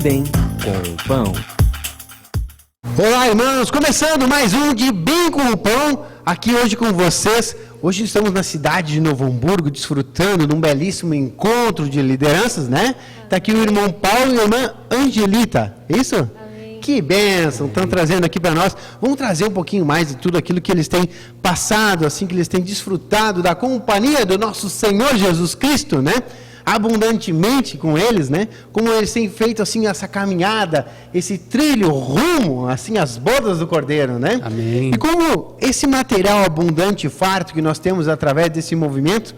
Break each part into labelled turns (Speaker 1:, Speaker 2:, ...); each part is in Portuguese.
Speaker 1: Bem com o Pão.
Speaker 2: Olá, irmãos, começando mais um de Bem com o Pão, aqui hoje com vocês. Hoje estamos na cidade de Novo Hamburgo, desfrutando de um belíssimo encontro de lideranças, né? Está aqui o irmão Paulo e a irmã Angelita, é isso? Amém. Que bênção, estão trazendo aqui para nós. Vamos trazer um pouquinho mais de tudo aquilo que eles têm passado, assim, que eles têm desfrutado da companhia do nosso Senhor Jesus Cristo, né? Abundantemente com eles, né? Como eles têm feito assim essa caminhada, esse trilho rumo assim às bodas do Cordeiro, né?
Speaker 3: Amém.
Speaker 2: E como esse material abundante e farto que nós temos através desse movimento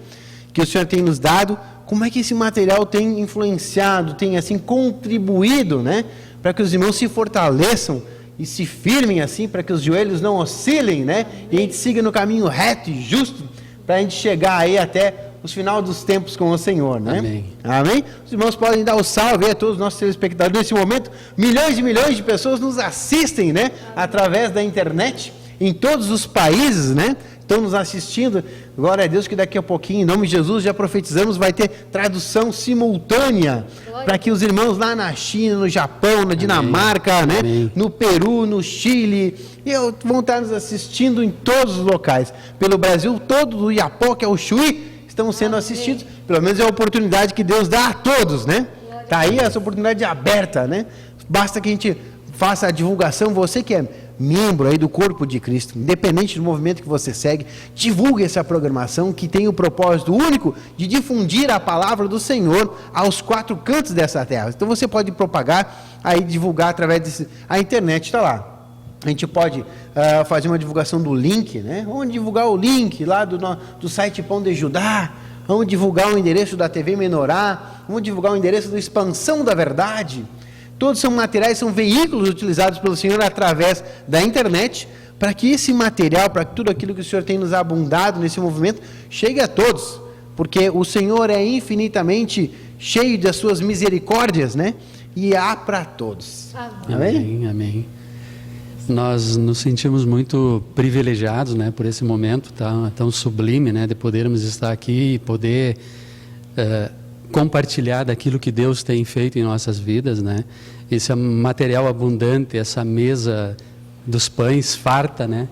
Speaker 2: que o Senhor tem nos dado, como é que esse material tem influenciado, tem assim contribuído, né? Para que os irmãos se fortaleçam e se firmem assim, para que os joelhos não oscilem, né? E a gente siga no caminho reto e justo, para a gente chegar aí até os final dos tempos com o Senhor, né?
Speaker 3: Amém.
Speaker 2: Amém? Os irmãos podem dar o salve a todos os nossos telespectadores. Nesse momento, milhões e milhões de pessoas nos assistem, né? Através da internet, em todos os países, né? Estão nos assistindo. Glória a Deus que daqui a pouquinho, em nome de Jesus, já profetizamos, vai ter tradução simultânea para que os irmãos lá na China, no Japão, na Dinamarca, né?
Speaker 3: Amém.
Speaker 2: No Peru, no Chile, vão estar nos assistindo em todos os locais. Pelo Brasil todo, do Iapó, que é o Chuí, estão sendo assistidos, pelo menos é a oportunidade que Deus dá a todos, né? Está aí essa oportunidade aberta, né? Basta que a gente faça a divulgação, você que é membro aí do corpo de Cristo, independente do movimento que você segue, divulgue essa programação que tem o propósito único de difundir a palavra do Senhor aos quatro cantos dessa terra. Então você pode propagar, aí divulgar através a internet está lá. A gente pode fazer uma divulgação do link, né? Vamos divulgar o link lá do site Pão de Judá, vamos divulgar o endereço da TV Menorá, vamos divulgar o endereço da Expansão da Verdade. Todos são materiais, são veículos utilizados pelo Senhor através da internet, para que esse material, para que tudo aquilo que o Senhor tem nos abundado nesse movimento, chegue a todos, porque o Senhor é infinitamente cheio das suas misericórdias, né? E há para todos.
Speaker 3: Amém, amém. Nós nos sentimos muito privilegiados, né, por esse momento tão sublime, né, de podermos estar aqui e poder compartilhar daquilo que Deus tem feito em nossas vidas, né? Esse material abundante, essa mesa dos pães farta, né,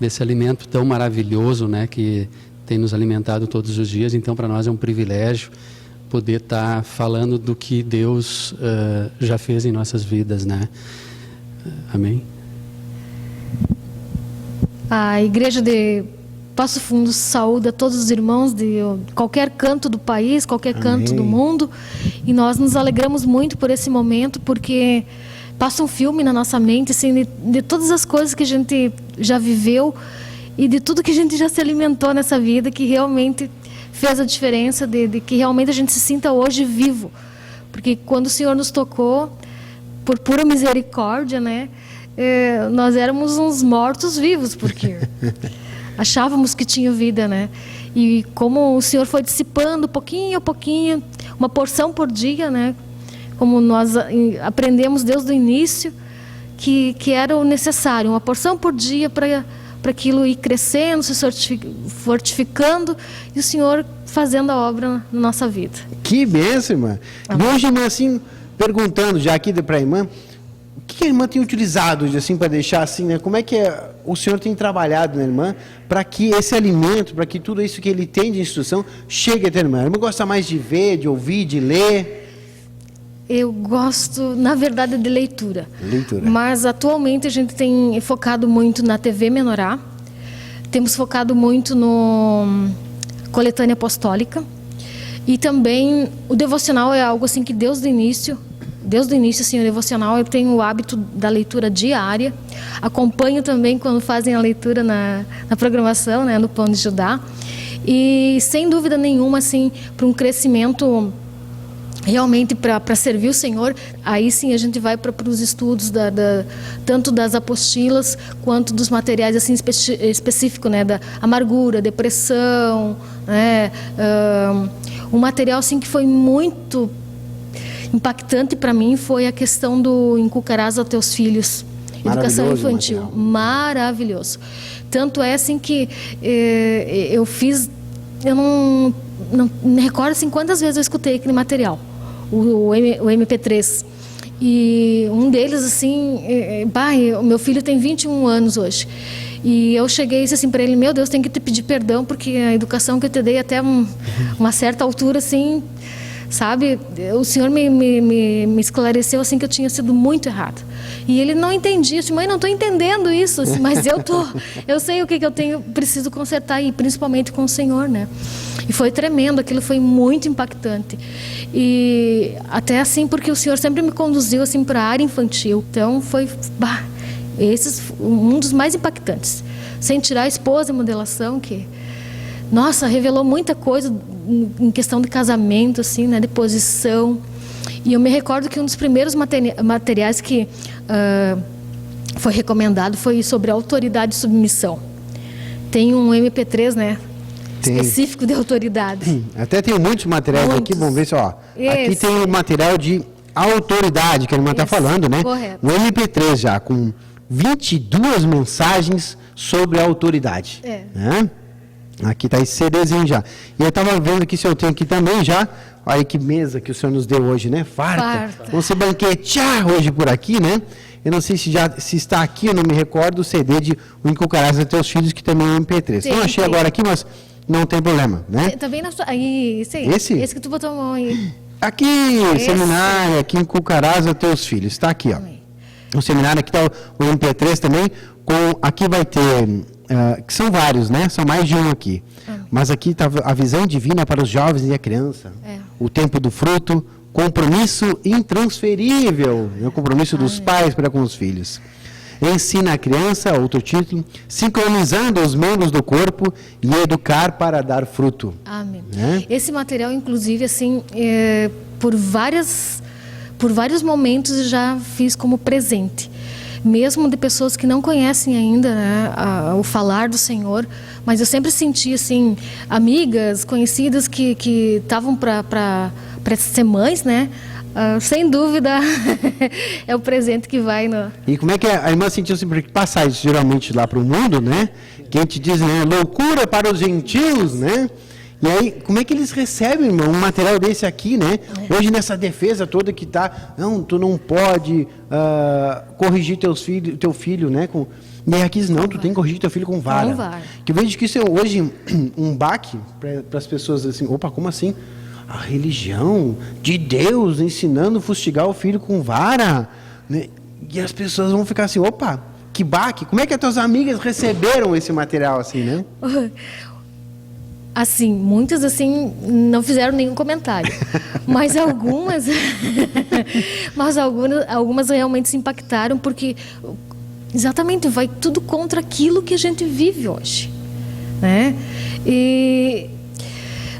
Speaker 3: desse alimento tão maravilhoso, né, que tem nos alimentado todos os dias. Então, para nós é um privilégio poder estar falando do que Deus já fez em nossas vidas, né? Amém.
Speaker 4: A igreja de Passo Fundo saúda todos os irmãos de qualquer canto do país, qualquer canto do mundo. E nós nos alegramos muito por esse momento, porque passa um filme na nossa mente, assim, de todas as coisas que a gente já viveu e de tudo que a gente já se alimentou nessa vida, que realmente fez a diferença, de que realmente a gente se sinta hoje vivo. Porque quando o Senhor nos tocou, por pura misericórdia, né? Nós éramos uns mortos-vivos, porque achávamos que tinha vida, né? E como o Senhor foi dissipando pouquinho a pouquinho, uma porção por dia, né? Como nós aprendemos desde o início, que era o necessário, uma porção por dia para aquilo ir crescendo, se fortificando, e o Senhor fazendo a obra na nossa vida.
Speaker 2: Que bênção, irmã. E hoje, irmã, assim, perguntando já aqui para a irmã, o que a irmã tem utilizado hoje, assim, para deixar assim, né? Como é que o Senhor tem trabalhado, né, irmã, para que esse alimento, para que tudo isso que Ele tem de instrução chegue até a irmã? A irmã gosta mais de ver, de ouvir, de ler?
Speaker 4: Eu gosto, na verdade, de leitura.
Speaker 2: Leitura.
Speaker 4: Mas atualmente a gente tem focado muito na TV Menorá. Temos focado muito no Coletânea Apostólica. E também o devocional é algo assim que desde o início, assim, o devocional, eu tenho o hábito da leitura diária. Acompanho também quando fazem a leitura na programação, né, no Pão de Judá. E sem dúvida nenhuma, assim, para um crescimento realmente para servir o Senhor, aí sim a gente vai para os estudos tanto das apostilas quanto dos materiais assim específicos, né, da amargura, depressão, né, um material assim que foi muito impactante para mim foi a questão do inculcarás aos teus filhos, educação infantil, maravilhoso. Tanto é assim que eu fiz, eu não me recordo assim quantas vezes eu escutei aquele material, o MP3. E um deles, assim, o meu filho tem 21 anos hoje. E eu cheguei e disse assim para ele: meu Deus, tenho que te pedir perdão, porque a educação que eu te dei até uma certa altura, assim, sabe? O Senhor me esclareceu, assim, que eu tinha sido muito errado. E ele não entendia. Eu disse: mãe, não estou entendendo isso, mas eu sei o que eu preciso consertar, e principalmente com o Senhor, né? E foi tremendo, aquilo foi muito impactante. E até assim, porque o Senhor sempre me conduziu, assim, para a área infantil. Então foi... um dos mais impactantes, sem tirar a esposa e modelação, que, nossa, revelou muita coisa em questão de casamento, assim, né, de posição. E eu me recordo que um dos primeiros materiais que foi recomendado foi sobre autoridade e submissão. Tem um MP3, né, específico de autoridade.
Speaker 2: Até tem muitos materiais aqui, vamos ver se, ó, aqui tem um material de autoridade, que a irmã está falando, né?
Speaker 4: Correto.
Speaker 2: Um MP3 já, com 22 mensagens sobre a autoridade. Né? Aqui está esse CDzinho já. E eu estava vendo aqui, se eu tenho aqui também já, olha que mesa que o Senhor nos deu hoje, né? Farta. Vamos se banquetear hoje por aqui, né? Eu não sei se está aqui, eu não me recordo, o CD de O Inculcarás a Teus Filhos, que também é um MP3. Não achei agora aqui, mas não tem problema, né?
Speaker 4: Também na sua... Aí, esse que tu botou a mão aí.
Speaker 2: Aqui, seminário, aqui Inculcarás a Teus Filhos. Está aqui, ó. O seminário, aqui está o MP3 também. Aqui vai ter, que são vários, né? São mais de um aqui. Mas aqui está a visão divina para os jovens e a criança. O tempo do fruto, compromisso intransferível. É o compromisso dos pais para com os filhos. Ensina a criança, outro título, sincronizando os membros do corpo e educar para dar fruto.
Speaker 4: Amém. Esse material, inclusive, assim, por vários momentos já fiz como presente, mesmo de pessoas que não conhecem ainda, né, o falar do Senhor, mas eu sempre senti, assim, amigas, conhecidas que estavam para ser mães, né? Sem dúvida, é o presente que vai no... E
Speaker 2: como é que a irmã sentiu sempre que passar isso geralmente lá para o mundo, né? Que a gente diz, né? Loucura para os gentios, né? E aí, como é que eles recebem, irmão, um material desse aqui, né? Hoje, nessa defesa toda que tá, não, tu não pode corrigir teu filho, né? E aí aqui diz, não, tu tem que corrigir teu filho com vara. Que eu vejo que isso é hoje um baque para as pessoas, assim, opa, como assim? A religião de Deus ensinando a fustigar o filho com vara, né? E as pessoas vão ficar assim, opa, que baque. Como é que as tuas amigas receberam esse material assim, né?
Speaker 4: Assim, muitas assim não fizeram nenhum comentário, mas algumas realmente se impactaram, porque exatamente vai tudo contra aquilo que a gente vive hoje, né? E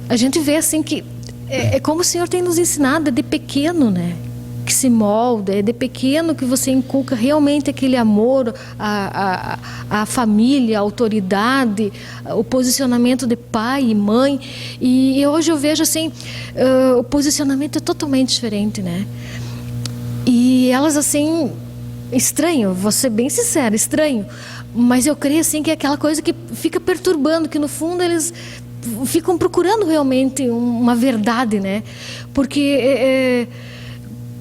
Speaker 4: a gente vê assim que é como o Senhor tem nos ensinado de pequeno, né? Que se molda, é de pequeno que você inculca realmente aquele amor, a família, a autoridade, o posicionamento de pai e mãe. E hoje eu vejo assim, o posicionamento é totalmente diferente, né? E elas assim, estranho, vou ser bem sincera, estranho. Mas eu creio assim que é aquela coisa que fica perturbando, que no fundo eles ficam procurando realmente uma verdade, né? Porque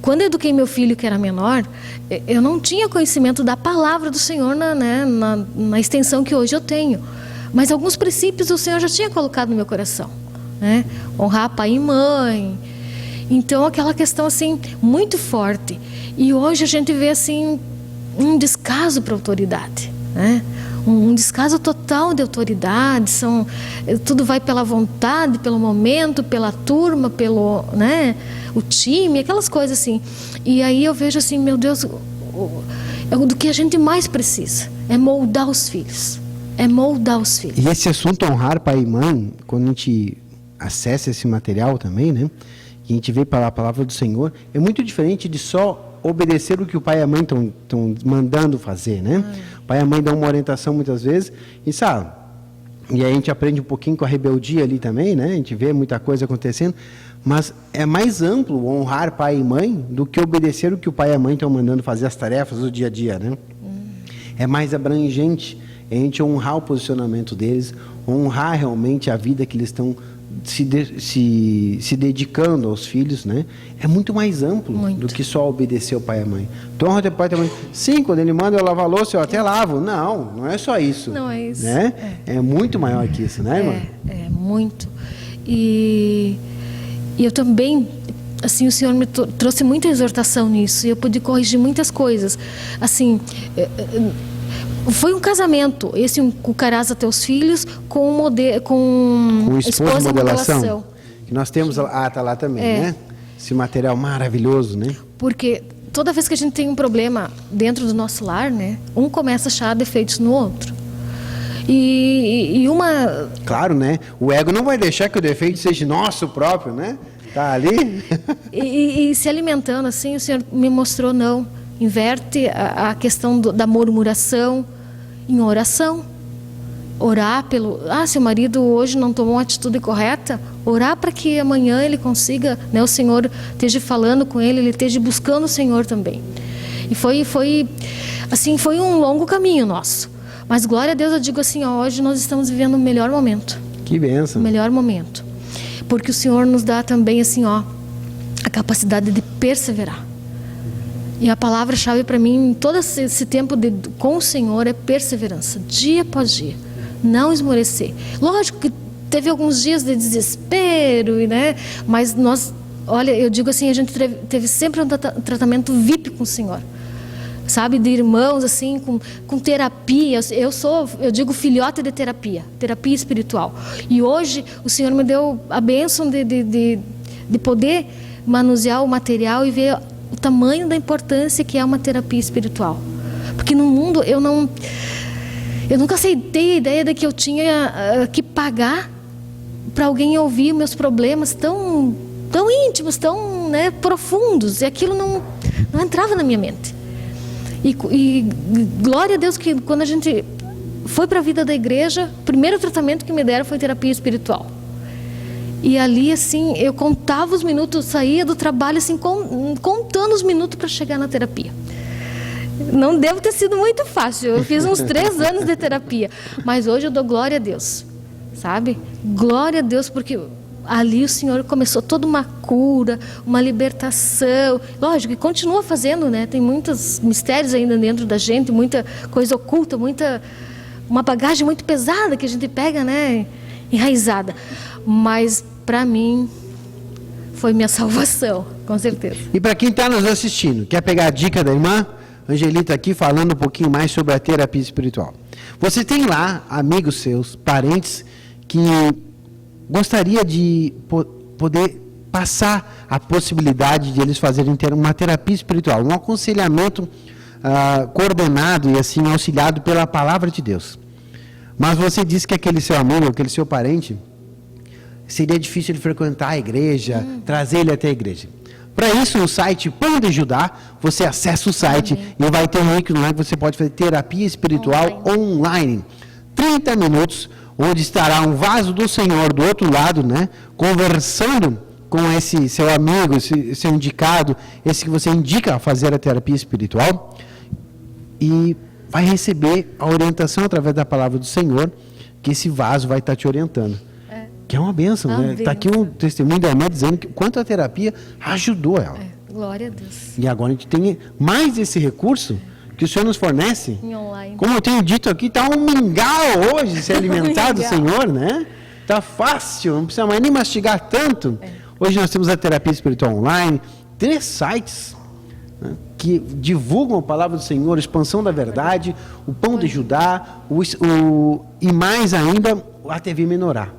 Speaker 4: quando eu eduquei meu filho, que era menor, eu não tinha conhecimento da palavra do Senhor na extensão que hoje eu tenho. Mas alguns princípios o Senhor já tinha colocado no meu coração, né? Honrar pai e mãe. Então, aquela questão assim, muito forte. E hoje a gente vê assim, um descaso para a autoridade, né? Um descaso total de autoridade, tudo vai pela vontade, pelo momento, pela turma, pelo, né, o time, aquelas coisas assim. E aí eu vejo assim, meu Deus, do que a gente mais precisa é moldar os filhos. É moldar os filhos.
Speaker 2: E esse assunto honrar pai e mãe, quando a gente acessa esse material também, né, que a gente vê pela palavra do Senhor, é muito diferente de só obedecer o que o pai e a mãe estão mandando fazer, né? O pai e a mãe dão uma orientação muitas vezes e sabe, e aí a gente aprende um pouquinho com a rebeldia ali também, né? A gente vê muita coisa acontecendo, mas é mais amplo honrar pai e mãe do que obedecer o que o pai e a mãe estão mandando fazer, as tarefas do dia a dia, né? É mais abrangente a gente honrar o posicionamento deles, honrar realmente a vida que eles estão se dedicando aos filhos, né? É muito mais amplo
Speaker 4: Muito.
Speaker 2: do que só obedecer o pai e a mãe. Então, o teu pai e a mãe, sim, quando ele manda eu lavar a louça, eu até lavo. Não é só isso.
Speaker 4: Não é isso.
Speaker 2: Né? É muito maior que isso, né, irmã?
Speaker 4: É muito. E eu também, assim, o Senhor me trouxe muita exortação nisso. E eu pude corrigir muitas coisas. Assim, foi um casamento. Esse cucarás a teus filhos com
Speaker 2: Com esposa modelação.
Speaker 4: modelação.
Speaker 2: Que nós temos, tá lá também, né? Esse material maravilhoso, né?
Speaker 4: Porque toda vez que a gente tem um problema dentro do nosso lar, né? Um começa a achar defeitos no outro. E uma...
Speaker 2: Claro, né? O ego não vai deixar que o defeito seja nosso próprio, né? Tá ali.
Speaker 4: e se alimentando assim, o Senhor me mostrou, não. Inverte a questão da murmuração em oração. Orar pelo... se o marido hoje não tomou uma atitude correta, orar para que amanhã ele consiga, né, o Senhor esteja falando com ele esteja buscando o Senhor também. E foi um longo caminho nosso. Mas glória a Deus, eu digo assim, hoje nós estamos vivendo o melhor momento.
Speaker 2: Que bênção.
Speaker 4: O melhor momento. Porque o Senhor nos dá também assim, a capacidade de perseverar. E a palavra-chave para mim, em todo esse tempo com o Senhor, é perseverança, dia após dia. Não esmorecer. Lógico que teve alguns dias de desespero, né? Mas nós, olha, eu digo assim, a gente teve sempre um tratamento VIP com o Senhor. Sabe, de irmãos, assim, com terapia. Eu digo filhote de terapia espiritual. E hoje o Senhor me deu a bênção de poder manusear o material e ver o tamanho da importância que é uma terapia espiritual. Porque no mundo eu nunca aceitei a ideia de que eu tinha que pagar para alguém ouvir meus problemas tão íntimos, tão, né, profundos. E aquilo não entrava na minha mente. E glória a Deus que quando a gente foi para a vida da igreja, o primeiro tratamento que me deram foi terapia espiritual. E ali, assim, eu contava os minutos, saía do trabalho, assim, contando os minutos para chegar na terapia. Não deve ter sido muito fácil. Eu fiz uns 3 anos de terapia. Mas hoje eu dou glória a Deus, sabe? Glória a Deus, porque ali o Senhor começou toda uma cura, uma libertação. Lógico, e continua fazendo, né? Tem muitos mistérios ainda dentro da gente, muita coisa oculta, uma bagagem muito pesada que a gente pega, né? Enraizada. Mas, para mim, foi minha salvação, com certeza.
Speaker 2: E para quem está nos assistindo, quer pegar a dica da irmã Angelita aqui, falando um pouquinho mais sobre a terapia espiritual. Você tem lá amigos seus, parentes, que gostaria de poder passar a possibilidade de eles fazerem uma terapia espiritual, um aconselhamento coordenado e assim auxiliado pela palavra de Deus. Mas você disse que aquele seu amigo, aquele seu parente, seria difícil ele frequentar a igreja, trazer ele até a igreja. Para isso, no site Pão de Judá, você acessa o site e vai ter um link no que você pode fazer terapia espiritual online. 30 minutos, onde estará um vaso do Senhor do outro lado, né? Conversando com esse seu amigo, esse seu indicado, esse que você indica a fazer a terapia espiritual. E vai receber a orientação através da palavra do Senhor, que esse vaso vai estar te orientando. Que é uma bênção, né? Está aqui um testemunho da irmã dizendo que quanto a terapia ajudou ela.
Speaker 4: Glória a Deus.
Speaker 2: E agora a gente tem mais esse recurso que o Senhor nos fornece.
Speaker 4: Em online.
Speaker 2: Como eu tenho dito aqui, está um mingau hoje se alimentar do Senhor, né? Está fácil, não precisa mais nem mastigar tanto. Hoje nós temos a terapia espiritual online, 3 sites, né, que divulgam a palavra do Senhor, a expansão da verdade, o Pão de Judá, e mais ainda a TV Menorá.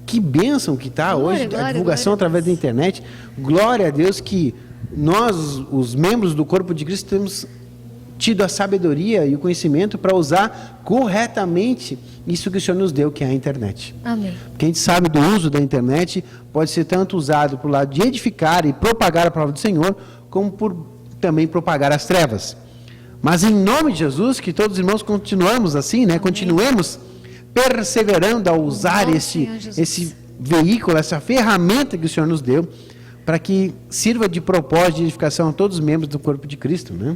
Speaker 2: Que bênção que está hoje, a divulgação através da internet. Glória a Deus que nós, os membros do corpo de Cristo, temos tido a sabedoria e o conhecimento para usar corretamente isso que o Senhor nos deu, que é a internet.
Speaker 4: Amém.
Speaker 2: Porque a gente sabe do uso da internet, pode ser tanto usado para o lado de edificar e propagar a palavra do Senhor, como por também propagar as trevas. Mas em nome de Jesus, que todos os irmãos continuamos assim, né? Amém. Continuemos perseverando a usar esse veículo, essa ferramenta que o Senhor nos deu, para que sirva de propósito de edificação a todos os membros do corpo de Cristo, né?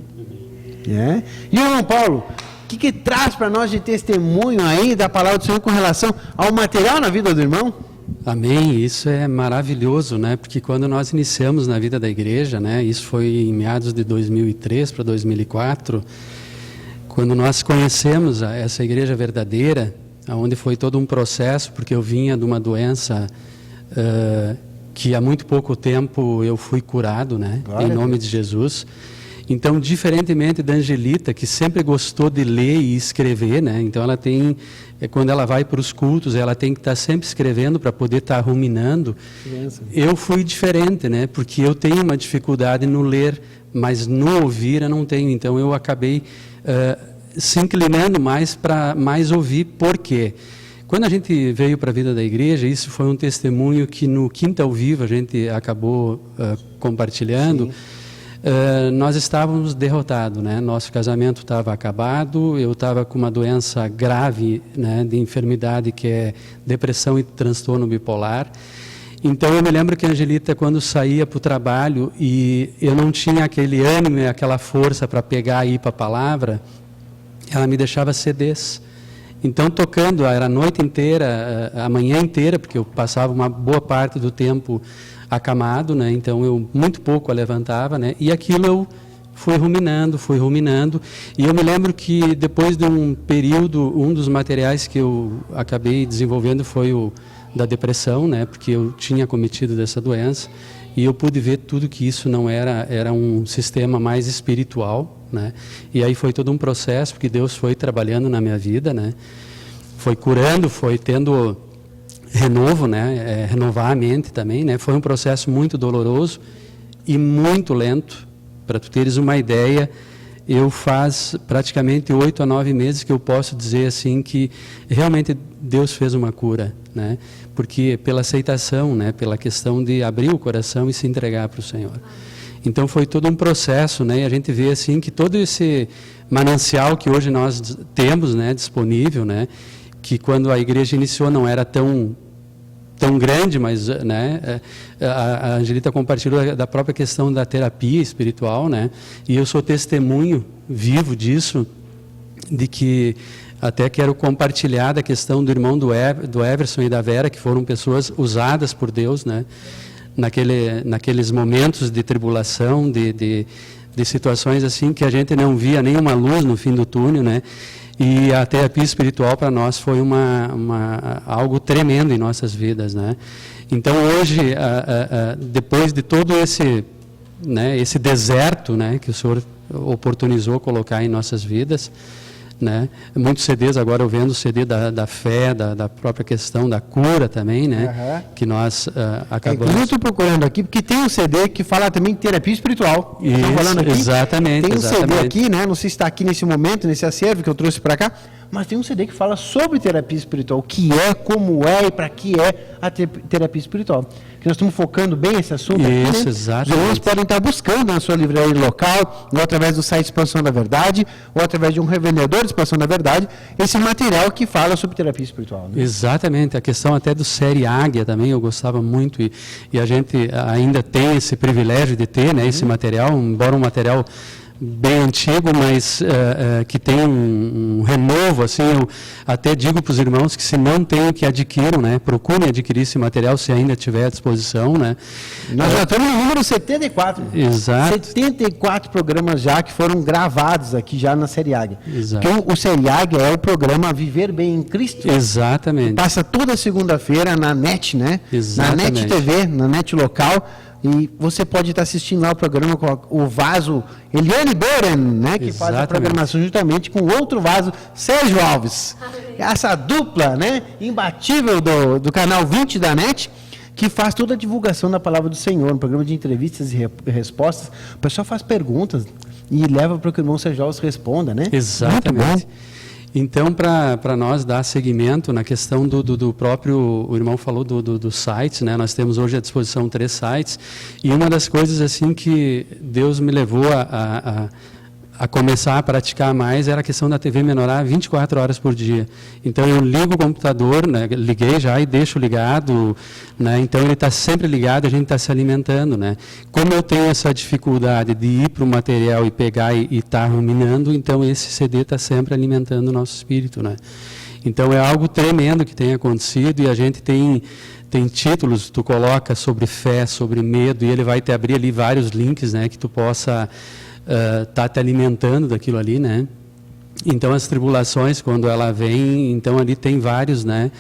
Speaker 2: E o irmão Paulo, o que traz para nós de testemunho aí da palavra do Senhor com relação ao material na vida do irmão?
Speaker 3: Amém, isso é maravilhoso, né? Porque quando nós iniciamos na vida da igreja, né? Isso foi em meados de 2003 para 2004, quando nós conhecemos essa igreja verdadeira, onde foi todo um processo, porque eu vinha de uma doença que há muito pouco tempo eu fui curado, né?
Speaker 2: Glória
Speaker 3: Em nome de Jesus. Então, diferentemente da Angelita, que sempre gostou de ler e escrever, né? Então, ela tem, quando ela vai para os cultos, ela tem que estar sempre escrevendo para poder estar ruminando. Eu fui diferente, né? Porque eu tenho uma dificuldade no ler, mas no ouvir eu não tenho. Então, eu acabei se inclinando mais para mais ouvir. Por quê? Quando a gente veio para a vida da igreja, isso foi um testemunho que no Quinta ao Vivo a gente acabou compartilhando. Sim. Nós estávamos derrotados, né? Nosso casamento estava acabado, eu estava com uma doença grave, né, de enfermidade que é depressão e transtorno bipolar. Então eu me lembro que a Angelita, quando saía para o trabalho e eu não tinha aquele ânimo e aquela força para pegar e ir para a palavra, ela me deixava CDs. Então tocando, era a noite inteira, a manhã inteira, porque eu passava uma boa parte do tempo acamado, né? Então eu muito pouco a levantava, né? E aquilo eu fui ruminando, e eu me lembro que depois de um período, um dos materiais que eu acabei desenvolvendo foi o da depressão, né? Porque eu tinha cometido dessa doença, e eu pude ver tudo que isso não era um sistema mais espiritual, né? E aí foi todo um processo, porque Deus foi trabalhando na minha vida, né? Foi curando, foi tendo renovo, né? Renovar a mente também, né? Foi um processo muito doloroso e muito lento. Para tu teres uma ideia, eu faz praticamente 8 a 9 meses que eu posso dizer assim que realmente Deus fez uma cura, né? Porque pela aceitação, né? Pela questão de abrir o coração e se entregar para o Senhor. Então foi todo um processo, né? E a gente vê assim que todo esse manancial que hoje nós temos, né? Disponível, né? Que quando a igreja iniciou não era tão grande, mas, né, a Angelita compartilhou da própria questão da terapia espiritual, né, e eu sou testemunho vivo disso, de que até quero compartilhar da questão do irmão do Everson e da Vera, que foram pessoas usadas por Deus, né, naqueles momentos de tribulação, de situações assim que a gente não via nenhuma luz no fim do túnel, né. E a terapia espiritual para nós foi algo tremendo em nossas vidas, né? Então hoje, depois de todo esse deserto, né, que o Senhor oportunizou colocar em nossas vidas, né? Muitos CDs, agora eu vendo o CD da fé, da própria questão da cura também, né? Que nós acabamos...
Speaker 2: Eu estou procurando aqui, porque tem um CD que fala também de terapia espiritual.
Speaker 3: Isso,
Speaker 2: falando aqui,
Speaker 3: exatamente.
Speaker 2: Tem um
Speaker 3: exatamente.
Speaker 2: CD aqui, né? Não sei se está aqui nesse momento, nesse acervo que eu trouxe para cá, mas tem um CD que fala sobre terapia espiritual, o que é, como é e para que é a terapia espiritual. Que nós estamos focando bem esse assunto aqui, né?
Speaker 3: Exatamente.
Speaker 2: Os irmãos podem estar buscando na sua livraria local, ou através do site Expansão da Verdade, ou através de um revendedor de Expansão da Verdade, esse material que fala sobre terapia espiritual. Né?
Speaker 3: Exatamente, a questão até do Série Águia também, eu gostava muito, e a gente ainda tem esse privilégio de ter, né, esse material, embora um material bem antigo, mas que tem um renovo, assim, eu até digo para os irmãos que se não tem, que adquiram, né, procurem adquirir esse material se ainda tiver à disposição, né.
Speaker 2: Nós já estamos no número 74.
Speaker 3: Exato.
Speaker 2: 74 programas já que foram gravados aqui já na Série Águia.
Speaker 3: Exato.
Speaker 2: Porque o Série Águia é o programa Viver Bem em Cristo.
Speaker 3: Exatamente.
Speaker 2: Passa toda segunda-feira na NET, né?
Speaker 3: Exatamente.
Speaker 2: Na NET TV, na NET local. E você pode estar assistindo lá o programa com o Vaso Eliane Boren, né, que faz a programação juntamente com outro Vaso, Sérgio Alves. Essa dupla, né, imbatível do canal 20 da NET, que faz toda a divulgação da palavra do Senhor, um programa de entrevistas e respostas. O pessoal faz perguntas e leva para que o irmão Sérgio Alves responda, né?
Speaker 3: Exatamente. Então, para nós dar seguimento na questão do próprio, o irmão falou do sites, né? Nós temos hoje à disposição 3 sites, e uma das coisas assim que Deus me levou a começar a praticar mais era a questão da TV Menorá 24 horas por dia. Então eu ligo o computador, né, liguei já e deixo ligado, né, então ele está sempre ligado, a gente está se alimentando, né. Como eu tenho essa dificuldade de ir para o material e pegar e estar ruminando, então esse CD está sempre alimentando o nosso espírito, né. Então é algo tremendo que tem acontecido, e a gente tem títulos, tu coloca sobre fé, sobre medo, e ele vai te abrir ali vários links, né, que tu possa estar te alimentando daquilo ali, né? Então as tribulações, quando ela vem, então ali tem vários, né,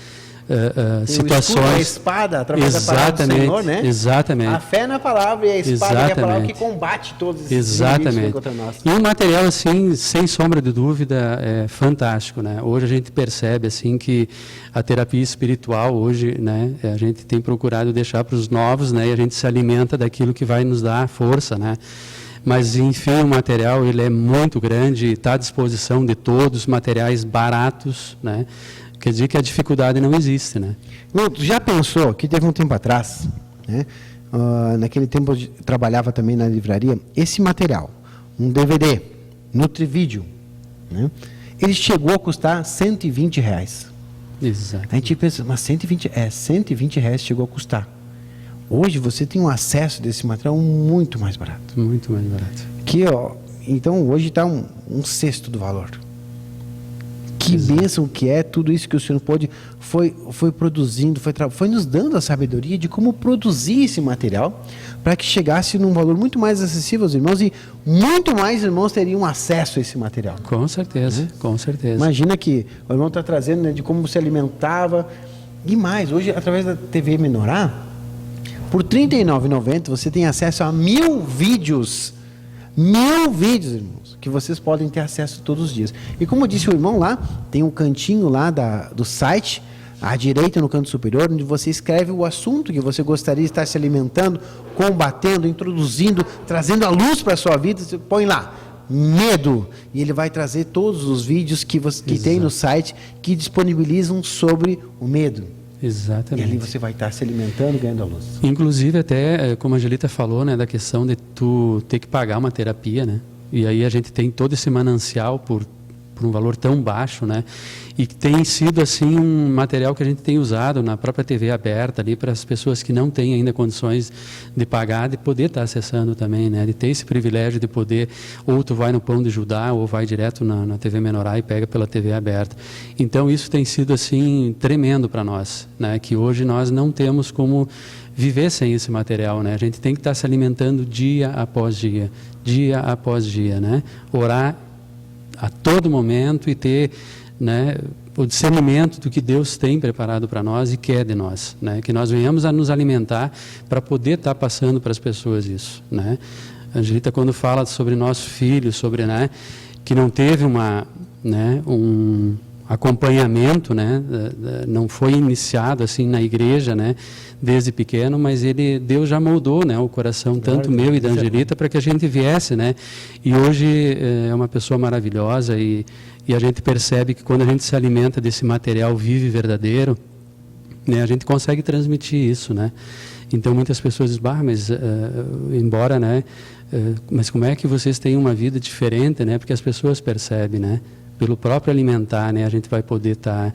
Speaker 3: situações.
Speaker 2: A espada através da palavra do Senhor, né?
Speaker 3: Exatamente.
Speaker 2: A fé na palavra e a espada que é a palavra que combate todos esses inimigos contra nós.
Speaker 3: E um material assim, sem sombra de dúvida, é fantástico, né? Hoje a gente percebe assim que a terapia espiritual hoje, né, a gente tem procurado deixar para os novos, né, e a gente se alimenta daquilo que vai nos dar força, né? Mas, enfim, o material ele é muito grande, está à disposição de todos, materiais baratos, né? Quer dizer que a dificuldade não existe, né?
Speaker 2: Não, tu já pensou que teve um tempo atrás, né? Naquele tempo eu trabalhava também na livraria, esse material, um DVD, Nutrivídeo, né? Ele chegou a custar R$120.
Speaker 3: Exato.
Speaker 2: A gente pensa, mas R$120 chegou a custar. Hoje você tem um acesso desse material muito mais barato.
Speaker 3: Muito mais barato.
Speaker 2: Que, ó, então hoje está um sexto do valor. Que bênção que é tudo isso que o Senhor foi produzindo, foi nos dando a sabedoria de como produzir esse material para que chegasse num valor muito mais acessível aos irmãos, e muito mais irmãos teriam acesso a esse material.
Speaker 3: Com certeza, com certeza.
Speaker 2: Imagina que o irmão está trazendo, né, de como se alimentava e mais. Hoje, através da TV Menorá, por R$ 39,90 você tem acesso a 1.000 vídeos. 1.000 vídeos, irmãos, que vocês podem ter acesso todos os dias. E como disse o irmão lá, tem um cantinho lá do site, à direita no canto superior, onde você escreve o assunto que você gostaria de estar se alimentando, combatendo, introduzindo, trazendo a luz para a sua vida. Você põe lá, medo, e ele vai trazer todos os vídeos que tem no site que disponibilizam sobre o medo.
Speaker 3: Exatamente.
Speaker 2: E ali você vai estar se alimentando e ganhando a luz.
Speaker 3: Inclusive, até, como a Angelita falou, né, da questão de tu ter que pagar uma terapia, né? E aí a gente tem todo esse manancial por um valor tão baixo, né? E que tem sido, assim, um material que a gente tem usado na própria TV aberta ali para as pessoas que não têm ainda condições de pagar, de poder estar acessando também, né? De ter esse privilégio de poder, ou tu vai no Pão de Judá, ou vai direto na TV Menorá e pega pela TV aberta. Então, isso tem sido, assim, tremendo para nós, né? Que hoje nós não temos como viver sem esse material, né? A gente tem que estar se alimentando dia após dia, né? Orar a todo momento e ter, né, o discernimento do que Deus tem preparado para nós e quer de nós, né? Que nós venhamos a nos alimentar para poder estar passando para as pessoas isso, né? A Angelita, quando fala sobre nosso filho, sobre, né, que não teve um acompanhamento, né, não foi iniciado assim na igreja, né, desde pequeno, mas Deus já moldou, né, o coração tanto meu e da Angelita para que a gente viesse, né, e hoje é uma pessoa maravilhosa, e a gente percebe que quando a gente se alimenta desse material vivo e verdadeiro, né, a gente consegue transmitir isso, né. Então muitas pessoas dizem, mas embora, né, mas como é que vocês têm uma vida diferente, né, porque as pessoas percebem, né, pelo próprio alimentar, né, a gente vai poder estar,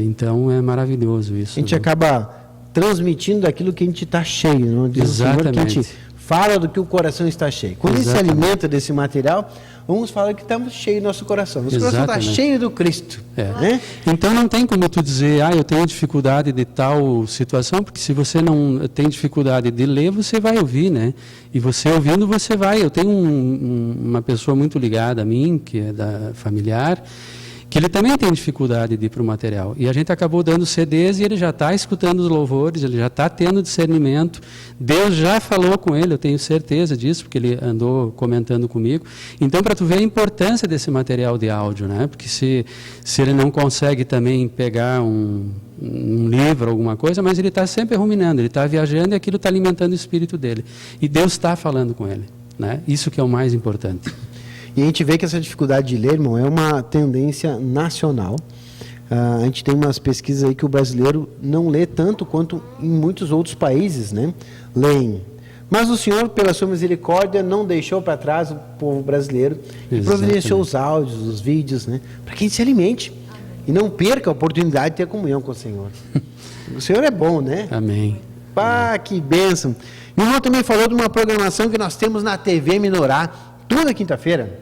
Speaker 3: então é maravilhoso isso.
Speaker 2: A gente acaba transmitindo aquilo que a gente está cheio, não diz
Speaker 3: Exatamente.
Speaker 2: o Senhor, que a gente fala do que o coração está cheio. Quando a gente se alimenta desse material, vamos falar que estamos cheios do nosso coração. Nosso coração está cheio do Cristo. Né?
Speaker 3: Então não tem como tu dizer, eu tenho dificuldade de tal situação, porque se você não tem dificuldade de ler, você vai ouvir, né? E você ouvindo, você vai. Eu tenho uma pessoa muito ligada a mim, que é da familiar, que ele também tem dificuldade de ir para o material. E a gente acabou dando CDs e ele já está escutando os louvores, ele já está tendo discernimento. Deus já falou com ele, eu tenho certeza disso, porque ele andou comentando comigo. Então, para tu ver a importância desse material de áudio, né? Porque se ele não consegue também pegar um livro, alguma coisa, mas ele está sempre ruminando, ele está viajando e aquilo está alimentando o espírito dele. E Deus está falando com ele, né? Isso que é o mais importante.
Speaker 2: E a gente vê que essa dificuldade de ler, irmão, é uma tendência nacional. A gente tem umas pesquisas aí que o brasileiro não lê tanto quanto em muitos outros países, né? Leem. Mas o Senhor, pela sua misericórdia, não deixou para trás o povo brasileiro e providenciou os áudios, os vídeos, né? Para que a gente se alimente e não perca a oportunidade de ter comunhão com o Senhor. O Senhor é bom, né?
Speaker 3: Amém.
Speaker 2: Pá, que bênção. E o irmão também falou de uma programação que nós temos na TV Menorá, toda quinta-feira,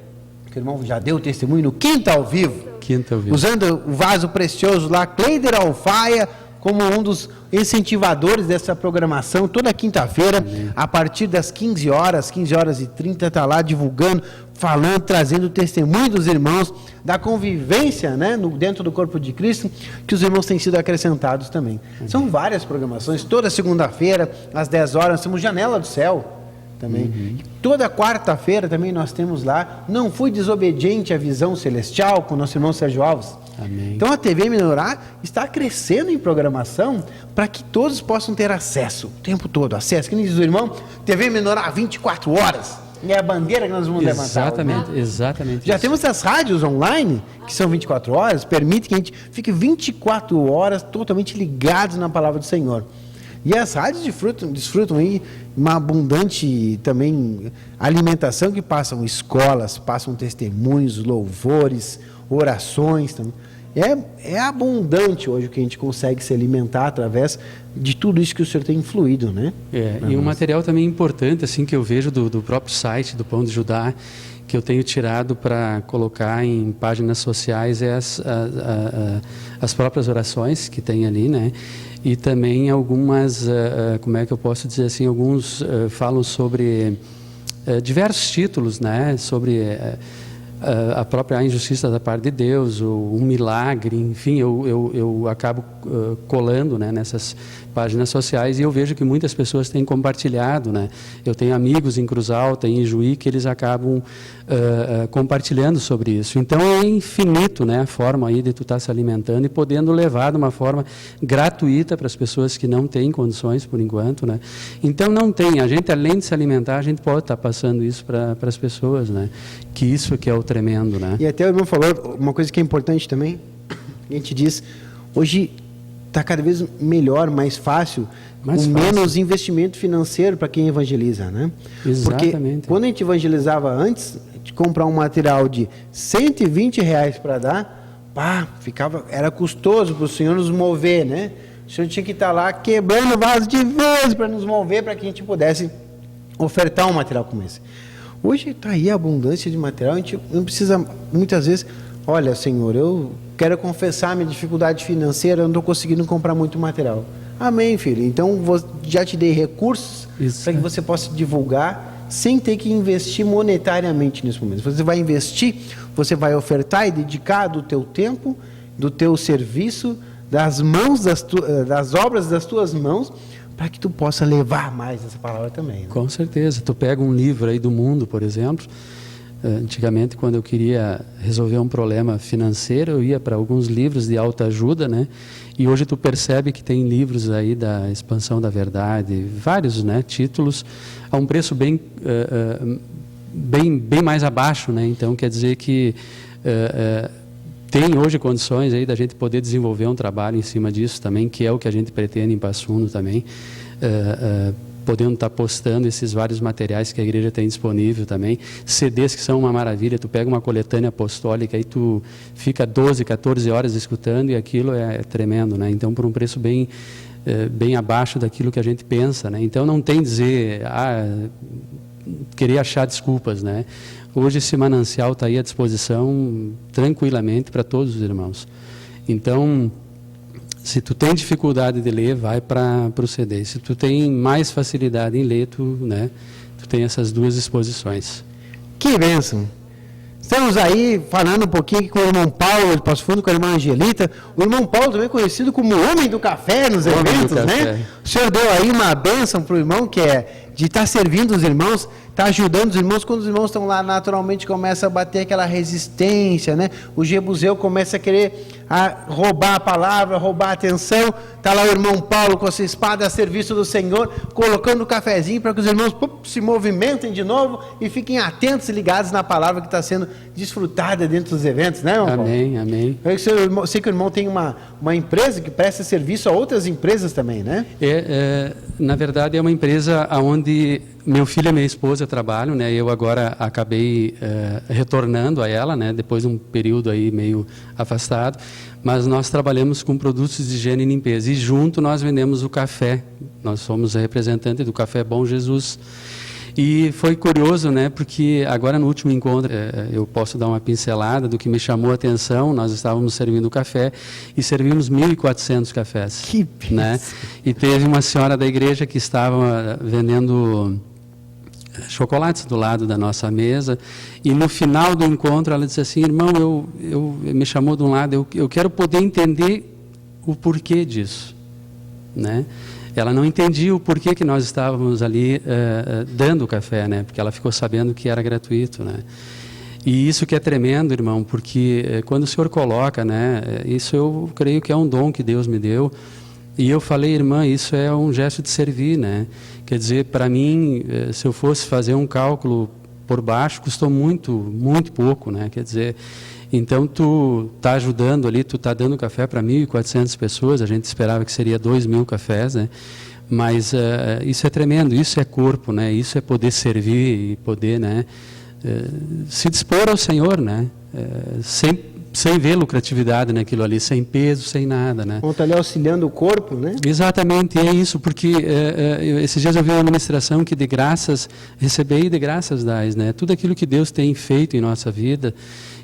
Speaker 2: que o irmão já deu testemunho no Quinta ao Vivo.
Speaker 3: quinta eu vi.
Speaker 2: Usando o vaso precioso lá, Cleider Alfaia, como um dos incentivadores dessa programação, toda quinta-feira, a partir das 15 horas 15h30, está lá divulgando, falando, trazendo o testemunho dos irmãos, da convivência, né, dentro do corpo de Cristo, que os irmãos têm sido acrescentados também. São várias programações, toda segunda-feira, às 10 horas, nós temos Janela do Céu também. Toda quarta-feira também nós temos lá, Não Fui Desobediente à Visão Celestial, com o nosso irmão Sérgio Alves.
Speaker 3: Amém.
Speaker 2: Então a TV Menorá está crescendo em programação para que todos possam ter acesso, o tempo todo, acesso. Que nem diz o irmão, TV Menorá 24 horas. É a bandeira que nós vamos levantar.
Speaker 3: Exatamente.
Speaker 2: Já temos as rádios online, que são 24 horas, permite que a gente fique 24 horas totalmente ligados na palavra do Senhor. E as rádios desfrutam aí uma abundante também alimentação, que passam escolas, passam testemunhos, louvores, orações também. É abundante hoje o que a gente consegue se alimentar através de tudo isso que o Senhor tem influído, né?
Speaker 3: E um material também importante, assim, que eu vejo do próprio site do Pão de Judá, que eu tenho tirado para colocar em páginas sociais, é as próprias orações que tem ali, né? E também algumas, como é que eu posso dizer assim, alguns falam sobre diversos títulos, né? Sobre a própria injustiça da parte de Deus, um milagre, enfim, eu acabo colando, né, nessas páginas sociais, e eu vejo que muitas pessoas têm compartilhado, né? Eu tenho amigos em Cruz Alta, em Ijuí, que eles acabam compartilhando sobre isso. Então é infinito, né, a forma aí de tu estar se alimentando e podendo levar de uma forma gratuita para as pessoas que não têm condições por enquanto, né? Então não tem, a gente além de se alimentar, a gente pode estar passando isso para as pessoas, né? Que isso que é o tremendo, né?
Speaker 2: E até o irmão falou uma coisa que é importante também, a gente diz, hoje está cada vez melhor, mais fácil, com menos investimento financeiro para quem evangeliza, né?
Speaker 3: Exatamente.
Speaker 2: Porque quando a gente evangelizava antes, de comprar um material de R$120 para dar, era custoso para o Senhor nos mover, né? O Senhor tinha que estar lá quebrando o vaso de vez para nos mover, para que a gente pudesse ofertar um material como esse. Hoje está aí a abundância de material, a gente não precisa, muitas vezes, olha, Senhor, eu quero confessar minha dificuldade financeira, eu não estou conseguindo comprar muito material. Amém, filho. Então, já te dei recursos para que você possa divulgar sem ter que investir monetariamente nesse momento. Você vai investir, você vai ofertar e dedicar do teu tempo, do teu serviço, das mãos, das obras das tuas mãos, para que tu possa levar mais essa palavra também, né?
Speaker 3: Com certeza. Tu pega um livro aí do mundo, por exemplo. Antigamente, quando eu queria resolver um problema financeiro, eu ia para alguns livros de autoajuda, né? E hoje tu percebe que tem livros aí da expansão da verdade, vários, né, títulos, a um preço bem mais abaixo, né? Então, quer dizer que tem hoje condições aí da gente poder desenvolver um trabalho em cima disso também, que é o que a gente pretende em Passo Fundo também, podendo estar postando esses vários materiais que a igreja tem disponível também, CDs que são uma maravilha, tu pega uma coletânea apostólica e tu fica 12, 14 horas escutando e aquilo é tremendo, né? Então, por um preço bem abaixo daquilo que a gente pensa, né? Então, não tem dizer, querer achar desculpas, né? Hoje esse manancial está aí à disposição tranquilamente para todos os irmãos. Então, se tu tem dificuldade de ler, vai para o CD. Se tu tem mais facilidade em ler, tu tem essas duas exposições.
Speaker 2: Que bênção! Estamos aí falando um pouquinho aqui com o irmão Paulo de Passo Fundo, com a irmã Angelita. O irmão Paulo também conhecido como o homem do café nos eventos, né? O senhor deu aí uma bênção para o irmão, que é de estar servindo os irmãos, estar ajudando os irmãos. Quando os irmãos estão lá, naturalmente começa a bater aquela resistência, né? O jebuseu começa a querer roubar a palavra, roubar a atenção. Está lá o irmão Paulo com a sua espada a serviço do Senhor, colocando o cafezinho para que os irmãos se movimentem de novo e fiquem atentos e ligados na palavra que está sendo desfrutada dentro dos eventos, né, irmão Paulo?
Speaker 3: Amém, amém.
Speaker 2: Eu sei que o irmão tem uma empresa que presta serviço a outras empresas também, né?
Speaker 3: Na verdade, é uma empresa onde meu filho e minha esposa trabalham, né? Eu agora acabei retornando a ela, né? Depois de um período aí meio afastado, mas nós trabalhamos com produtos de higiene e limpeza e junto nós vendemos o café. Nós somos representantes do Café Bom Jesus. E foi curioso, né, porque agora no último encontro eu posso dar uma pincelada do que me chamou a atenção. Nós estávamos servindo café e servimos 1.400 cafés.
Speaker 2: Que
Speaker 3: né? E teve uma senhora da igreja que estava vendendo chocolates do lado da nossa mesa, e no final do encontro ela disse assim: irmão, me chamou de um lado, eu quero poder entender o porquê disso, né? Ela não entendia o porquê que nós estávamos ali dando o café, né? Porque ela ficou sabendo que era gratuito, né? E isso que é tremendo, irmão, porque quando o Senhor coloca, né? Isso eu creio que é um dom que Deus me deu. E eu falei: irmã, isso é um gesto de servir, né? Quer dizer, para mim, se eu fosse fazer um cálculo por baixo, custou muito, muito pouco, né? Quer dizer, então tu está ajudando ali, tu está dando café para 1.400 pessoas. A gente esperava que seria 2.000 cafés, né? Mas isso é tremendo, isso é corpo, né? Isso é poder servir e poder, né? Se dispor ao Senhor, né? Sem ver lucratividade naquilo ali, sem peso, sem nada, né?
Speaker 2: Vão estar ali auxiliando o corpo, né?
Speaker 3: Exatamente, é isso, porque esses dias eu vi uma ministração que de graças recebei e de graças dais, né? Tudo aquilo que Deus tem feito em nossa vida,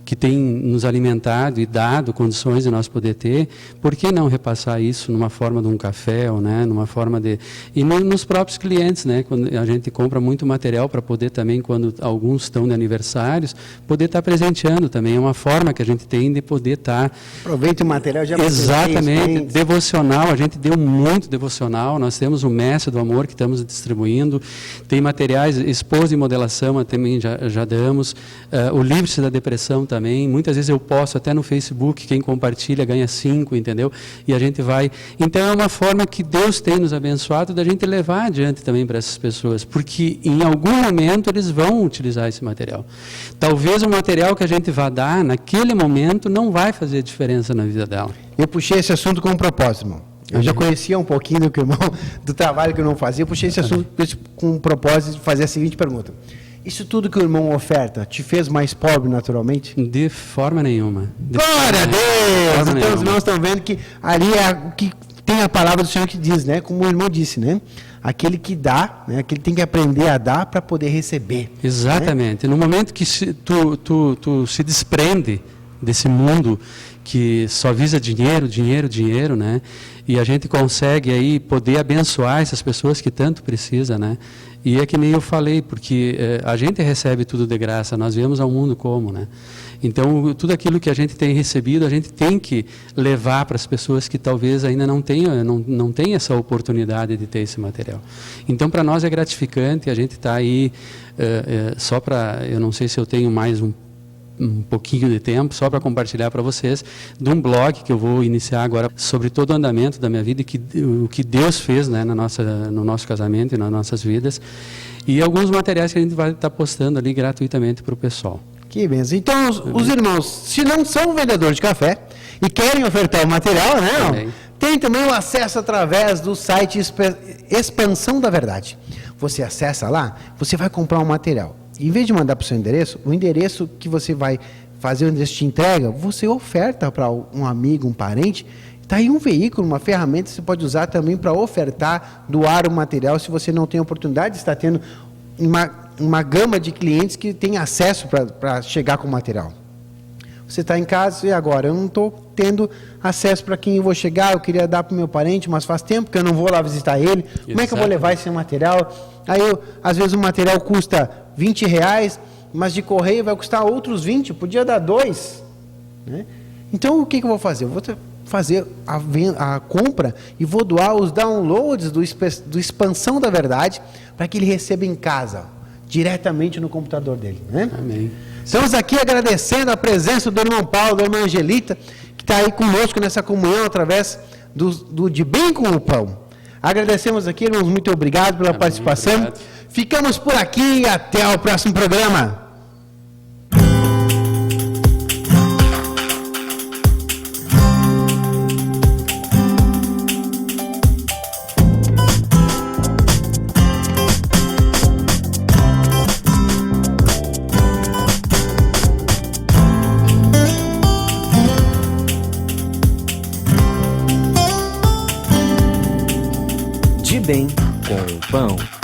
Speaker 3: que tem nos alimentado e dado condições de nós poder ter, por que não repassar isso numa forma de um café, ou, né, numa forma de... E nos próprios clientes, né, quando a gente compra muito material para poder também, quando alguns estão de aniversários, poder estar presenteando também, é uma forma que a gente tem de poder estar...
Speaker 2: Aproveita o material já...
Speaker 3: Exatamente, devocional, a gente deu muito devocional, nós temos o Mestre do Amor que estamos distribuindo, tem materiais, esposa e modelação também já damos, o Livre-se da Depressão também, muitas vezes eu posto até no Facebook, quem compartilha ganha 5, entendeu? E a gente vai... Então é uma forma que Deus tem nos abençoado da gente levar adiante também para essas pessoas, porque em algum momento eles vão utilizar esse material. Talvez o material que a gente vai dar naquele momento não vai fazer diferença na vida dela.
Speaker 2: Eu puxei esse assunto com um propósito, irmão. Eu já conhecia um pouquinho do trabalho que o irmão fazia, eu puxei esse assunto com um propósito de fazer a seguinte pergunta: isso tudo que o irmão oferta te fez mais pobre naturalmente?
Speaker 3: De forma nenhuma.
Speaker 2: Glória a Deus! Então os irmãos estão vendo que ali é o que tem a palavra do Senhor que diz, né? Como o irmão disse, né? Aquele que dá, né? Aquele tem que aprender a dar para poder receber.
Speaker 3: Exatamente. Né? No momento que tu se desprende desse mundo que só visa dinheiro, dinheiro, dinheiro, né? E a gente consegue aí poder abençoar essas pessoas que tanto precisa, né? E é que nem eu falei, porque a gente recebe tudo de graça, nós viemos ao mundo como, né? Então, tudo aquilo que a gente tem recebido, a gente tem que levar para as pessoas que talvez ainda não tenham essa oportunidade de ter esse material. Então, para nós é gratificante, a gente está aí, só para, eu não sei se eu tenho mais um pouquinho de tempo, só para compartilhar para vocês, de um blog que eu vou iniciar agora sobre todo o andamento da minha vida e o que Deus fez, né, no nosso casamento e nas nossas vidas, e alguns materiais que a gente vai estar postando ali gratuitamente para o pessoal. Que
Speaker 2: benção. Então, os irmãos, se não são vendedores de café e querem ofertar o material, né, tem também o acesso através do site Expansão da Verdade. Você acessa lá, você vai comprar um material. Em vez de mandar para o seu endereço, o endereço que você vai fazer, o endereço de entrega, você oferta para um amigo, um parente. Está aí um veículo, uma ferramenta que você pode usar também para ofertar, doar o material, se você não tem oportunidade, está tendo uma gama de clientes que tem acesso para chegar com o material. Você está em casa e agora, eu não estou tendo acesso para quem eu vou chegar, eu queria dar para o meu parente, mas faz tempo que eu não vou lá visitar ele. Como é que eu vou levar esse material? Aí, às vezes, o material custa R$20, mas de correio vai custar outros 20, podia dar 2. Né? Então, o que eu vou fazer? Eu vou fazer a compra e vou doar os downloads do Expansão da Verdade para que ele receba em casa, diretamente no computador dele. Né?
Speaker 3: Amém.
Speaker 2: Estamos aqui agradecendo a presença do irmão Paulo, da irmã Angelita, que está aí conosco nessa comunhão através do De Bem com o Pão. Agradecemos aqui, irmãos, muito obrigado pela participação. Obrigado. Ficamos por aqui e até o próximo programa.
Speaker 1: De Bem com o Pão.